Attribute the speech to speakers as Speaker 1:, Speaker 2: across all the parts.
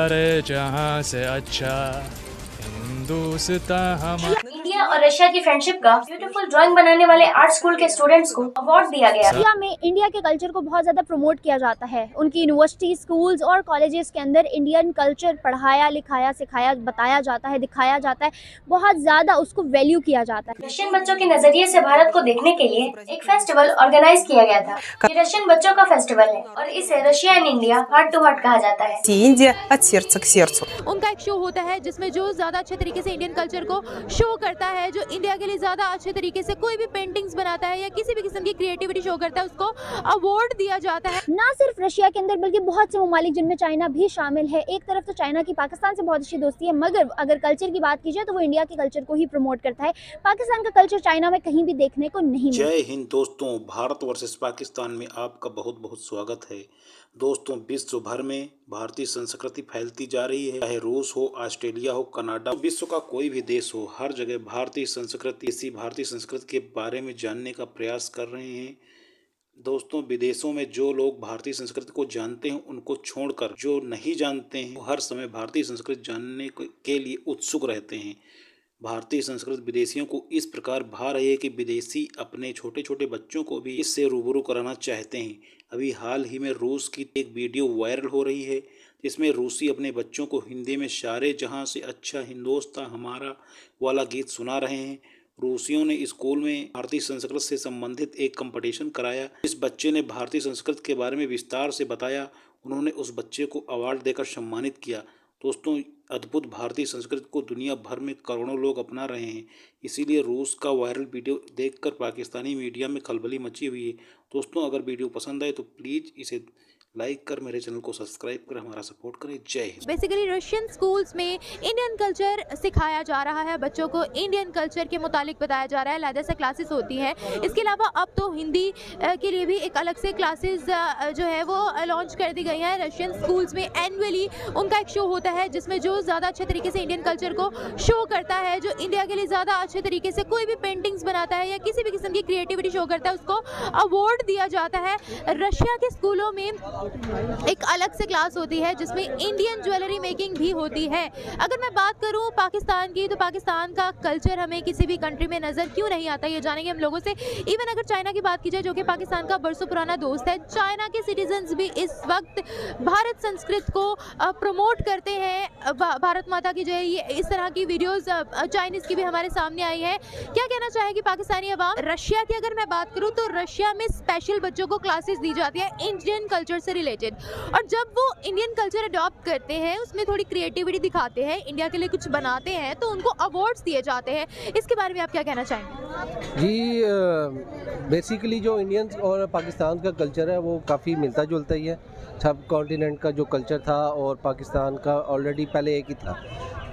Speaker 1: सारे जहां से अच्छा हिंदुस्तान हमारा।
Speaker 2: इंडिया और रशिया की फ्रेंडशिप का ब्यूटीफुल ड्राइंग बनाने वाले आर्ट स्कूल के स्टूडेंट्स को अवार्ड दिया गया।
Speaker 3: इंडिया में इंडिया के कल्चर को बहुत ज्यादा प्रमोट किया जाता है। उनकी यूनिवर्सिटी, स्कूल्स और कॉलेजेस के अंदर इंडियन कल्चर पढ़ाया, लिखाया, सिखाया, बताया जाता है, दिखाया जाता है, बहुत ज्यादा उसको वैल्यू किया जाता है।
Speaker 2: रशियन बच्चों के नजरिए से भारत को देखने के लिए एक फेस्टिवल ऑर्गेनाइज किया गया था। ये रशियन बच्चों का फेस्टिवल है और इसे Russia and India heart to heart कहा जाता है।
Speaker 4: Индия от сердца к сердцу.
Speaker 5: उनका एक शो होता है जिसमें जो ज्यादा अच्छे तरीके से इंडियन कल्चर को शो करता है, जो इंडिया के लिए ज्यादा अच्छे तरीके से कोई भी पेंटिंग्स बनाता है या किसी भी किस्म की क्रिएटिविटी शो करता है, उसको अवार्ड दिया जाता है।
Speaker 3: ना सिर्फ रशिया के अंदर बल्कि बहुत से ममालिक जिनमें चाइना भी शामिल है। एक तरफ तो चाइना की पाकिस्तान से बहुत अच्छी दोस्ती है, मगर अगर कल्चर की बात की जाए तो वो इंडिया के कल्चर को ही प्रमोट करता है। पाकिस्तान का कल्चर चाइना में कहीं भी देखने को नहीं मिलता।
Speaker 6: जय हिंद दोस्तों, भारत वर्सेस पाकिस्तान में आपका बहुत बहुत स्वागत है। दोस्तों, विश्व भर में भारतीय संस्कृति फैलती जा रही है, चाहे रूस हो, ऑस्ट्रेलिया हो, कनाडा, विश्व का कोई भी देश हो, हर जगह भारतीय संस्कृति के बारे में जानने का प्रयास कर रहे हैं। दोस्तों, विदेशों में जो लोग भारतीय संस्कृति को जानते हैं उनको छोड़कर जो नहीं जानते हैं वो हर समय भारतीय संस्कृति जानने के लिए उत्सुक रहते हैं। भारतीय संस्कृति विदेशियों को इस प्रकार भा रही है कि विदेशी अपने छोटे छोटे बच्चों को भी इससे रूबरू कराना चाहते हैं। अभी हाल ही में रूस की एक वीडियो वायरल हो रही है जिसमें रूसी अपने बच्चों को हिंदी में सारे जहां से अच्छा हिंदुस्तान हमारा वाला गीत सुना रहे हैं। रूसियों ने स्कूल में भारतीय संस्कृति से संबंधित एक कंपटीशन कराया। इस बच्चे ने भारतीय संस्कृति के बारे में विस्तार से बताया। उन्होंने उस बच्चे को अवार्ड देकर सम्मानित किया। दोस्तों, अद्भुत भारतीय संस्कृति को दुनिया भर में करोड़ों लोग अपना रहे हैं, इसीलिए रूस का वायरल वीडियो देखकर पाकिस्तानी मीडिया में खलबली मची हुई है। दोस्तों, अगर वीडियो पसंद आए तो प्लीज़ इसे लाइक कर मेरे चैनल को सब्सक्राइब कर हमारा सपोर्ट करें। जय हिंद।
Speaker 5: बेसिकली रशियन स्कूल्स में इंडियन कल्चर सिखाया जा रहा है, बच्चों को इंडियन कल्चर के मुतालिक बताया जा रहा है, अलग से क्लासेस होती हैं। इसके अलावा अब तो हिंदी के लिए भी एक अलग से क्लासेस जो है वो लॉन्च कर दी गई हैं। रशियन स्कूल्स में एनुअली उनका एक शो होता है जिसमें जो ज़्यादा अच्छे तरीके से इंडियन कल्चर को शो करता है, जो इंडिया के लिए ज़्यादा अच्छे तरीके से कोई भी पेंटिंग्स बनाता है या किसी भी किस्म की क्रिएटिविटी शो करता है, उसको अवार्ड दिया जाता है। रशिया के स्कूलों में एक अलग से क्लास होती है जिसमें इंडियन ज्वेलरी मेकिंग भी होती है। अगर मैं बात करूं पाकिस्तान की, तो पाकिस्तान का कल्चर हमें किसी भी कंट्री में नज़र क्यों नहीं आता, ये जानेंगे हम लोगों से। इवन अगर चाइना की बात की जाए, जो कि पाकिस्तान का बरसों पुराना दोस्त है, चाइना के सिटीजन्स भी इस वक्त भारत संस्कृति को प्रमोट करते हैं। भारत माता की जय, ये इस तरह की वीडियोस चाइनीज़ की भी हमारे सामने आई है। क्या कहना चाहेगी पाकिस्तानी अवाम? रशिया की अगर मैं बात करूँ तो रशिया में स्पेशल बच्चों को क्लासेस दी जाती है इंडियन कल्चर से रिलेटेड, और जब वो इंडियन कल्चर अडॉप्ट करते हैं, उसमें थोड़ी क्रिएटिविटी दिखाते हैं, इंडिया के लिए कुछ बनाते हैं, तो उनको अवार्ड्स दिए जाते हैं। इसके बारे में आप क्या कहना चाहेंगे?
Speaker 7: जी, बेसिकली जो इंडियंस और पाकिस्तान का कल्चर है वो काफ़ी मिलता जुलता ही है। सब कॉन्टिनेंट का जो कल्चर था और पाकिस्तान का ऑलरेडी पहले एक ही था।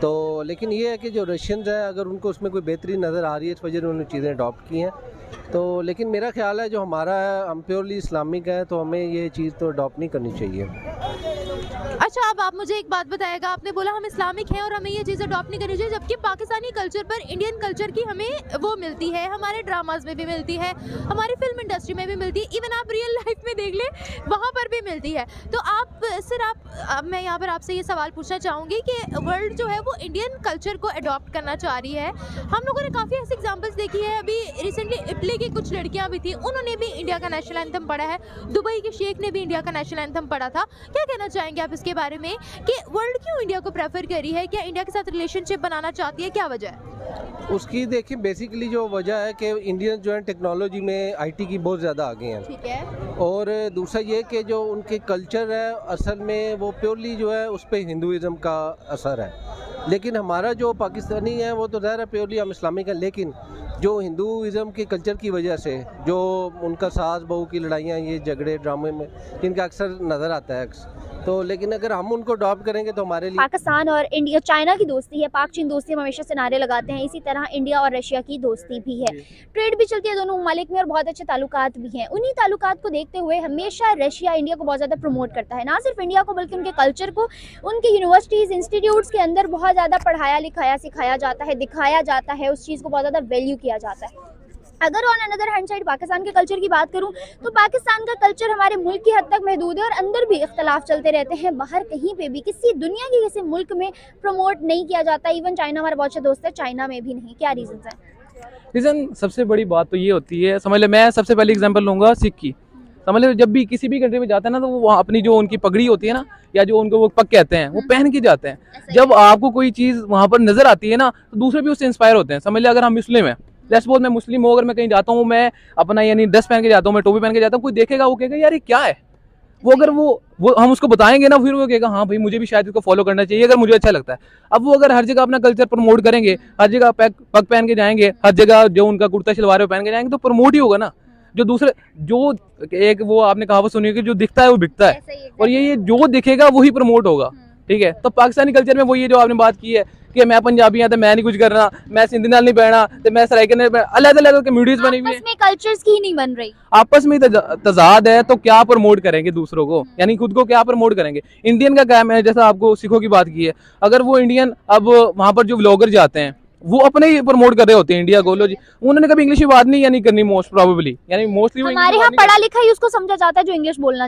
Speaker 7: तो लेकिन ये है कि जो रशियंस है, अगर उनको उसमें कोई बेहतरी नज़र आ रही है, इस वजह से उन्होंने चीज़ें अडॉप्ट की हैं। तो लेकिन मेरा ख्याल है जो हमारा है, हम प्योरली इस्लामिक है, तो हमें ये चीज़ तो अडॉप्ट नहीं करनी चाहिए।
Speaker 5: अच्छा, अब आप मुझे एक बात बताएगा, आपने बोला हम इस्लामिक हैं और हमें ये चीज़ अडॉप्ट नहीं करनी चाहिए, जबकि पाकिस्तानी कल्चर पर इंडियन कल्चर की हमें वो मिलती है, हमारे ड्रामाज में भी मिलती है, हमारी फिल्म इंडस्ट्री में भी मिलती है, इवन आप रियल लाइफ में देख लें वहाँ पर भी मिलती है। तो मैं यहाँ पर आपसे ये सवाल पूछना चाहूँगी कि वर्ल्ड जो है वो इंडियन कल्चर को अडॉप्ट करना चाह रही है। हम लोगों ने काफ़ी ऐसी एग्जाम्पल्स देखी है। अभी रिसेंटली इटली की कुछ लड़कियाँ भी थी, उन्होंने भी इंडिया का नेशनल एंथम पढ़ा है। दुबई के शेख ने भी इंडिया का नेशनल एंथम पढ़ा था। क्या कहना चाहेंगे आप इसके बारे में कि वर्ल्ड क्यों इंडिया को प्रेफर कर रही है? क्या इंडिया के साथ रिलेशनशिप बनाना चाहती है? क्या वजह है
Speaker 7: उसकी? देखिए, बेसिकली जो वजह है कि इंडियन जो है टेक्नोलॉजी में आईटी की बहुत ज़्यादा आगे हैं।
Speaker 5: ठीक है।
Speaker 7: और दूसरा ये कि जो उनके कल्चर है असल में वो प्योरली जो है उस पर हिंदुइज़्म का असर है। लेकिन हमारा जो पाकिस्तानी है वो तो ज़ाहिर है प्योरली हम इस्लामिक है, लेकिन जो हिंदुइज़्म के कल्चर की वजह से जो उनका सास बहू की लड़ाइयाँ, ये झगड़े ड्रामे में इनका अक्सर नज़र आता है। तो लेकिन अगर हम उनको अडॉप्ट करेंगे तो हमारे लिए
Speaker 3: पाकिस्तान और इंडिया, चाइना की दोस्ती है, पाक चीन दोस्ती हम हमेशा से नारे लगाते हैं। इसी तरह इंडिया और रशिया की दोस्ती भी है, ट्रेड भी चलती है दोनों ममालिक में और बहुत अच्छे ताल्लुकात भी हैं। उन्हीं ताल्लुकात को देखते हुए हमेशा रशिया इंडिया को बहुत ज़्यादा प्रमोट करता है, ना सिर्फ इंडिया को बल्कि उनके कल्चर को। उनकी यूनिवर्सिटीज़, इंस्टीट्यूट्स के अंदर बहुत ज़्यादा पढ़ाया, लिखाया, सिखाया जाता है, दिखाया जाता है, उस चीज़ को बहुत ज़्यादा वैल्यू किया जाता है। अगर on another hand side Pakistan के कल्चर की बात करूं तो पाकिस्तान का कल्चर हमारे मुल्क की हद तक महदूद है और अंदर भी इख्तलाफ चलते रहते हैं। बाहर कहीं पे भी किसी दुनिया के किसी मुल्क में प्रमोट नहीं किया जाता। इवन चाइना हमारा बहुत अच्छा दोस्त है, चाइना में भी नहीं। क्या रीजन है?
Speaker 1: रीज़न सबसे बड़ी बात तो ये होती है, समझ ले मैं सबसे पहले एग्जांपल लूँगा सिख की। समझ ले जब भी किसी भी कंट्री में जाता है ना तो वो वहाँ अपनी जो उनकी पगड़ी होती है ना, या जो उनको वो पग कहते हैं, वो पहन के जाते हैं। जब आपको कोई चीज़ वहाँ पर नजर आती है ना तो दूसरे भी उससे इंस्पायर होते हैं। समझ ले अगर हम मुस्लिम हैं, लेट्स सपोज मैं मुस्लिम हूँ, अगर मैं कहीं जाता हूँ, मैं अपना यानी ड्रेस पहन के जाता हूँ, मैं टोपी पहन के जाता हूँ, कोई देखेगा वो कहेगा यार ये क्या है। वो अगर वो हम उसको बताएंगे ना, फिर वो कहेगा हाँ भाई मुझे भी शायद इसको फॉलो करना चाहिए अगर मुझे अच्छा लगता है। अब वो अगर हर जगह अपना कल्चर प्रमोट करेंगे, हर जगह पग पहन के जाएंगे, हर जगह जो उनका कुर्ता शलवार है पहन के जाएंगे, तो प्रमोट ही होगा ना। जो दूसरे जो एक वो आपने कहावत सुनी है कि जो दिखता है वो बिकता है, और ये जो दिखेगा वही प्रमोट होगा। ठीक है, तो पाकिस्तानी कल्चर में वही है जो आपने बात की है कि मैं पंजाबी हाँ तो मैं नहीं कुछ करना, मैं सिंधी नाल नहीं बहना, तो मैं सराइकर नहीं बहना। अलग अलग कम्युनिटीज बनी हुई है,
Speaker 3: आपस में कल्चर्स की नहीं बन रही,
Speaker 1: आपस में तजाद है, तो क्या प्रमोट करेंगे दूसरों को, यानी खुद को क्या प्रमोट करेंगे। इंडियन का काम है, जैसा आपको सिखों की बात की है, अगर वो इंडियन अब वहाँ पर जो व्लॉगर जाते हैं वो अपने ही प्रमोट कर रहे होते हैं इंडिया को। लो जी, उन्होंने कभी इंग्लिश में बात नहीं यानी करनी, मोस्ट प्रोबेबली यानी मोस्टली
Speaker 3: हमारे यहाँ पढ़ा लिखा ही उसको समझा जाता है जो इंग्लिश बोलना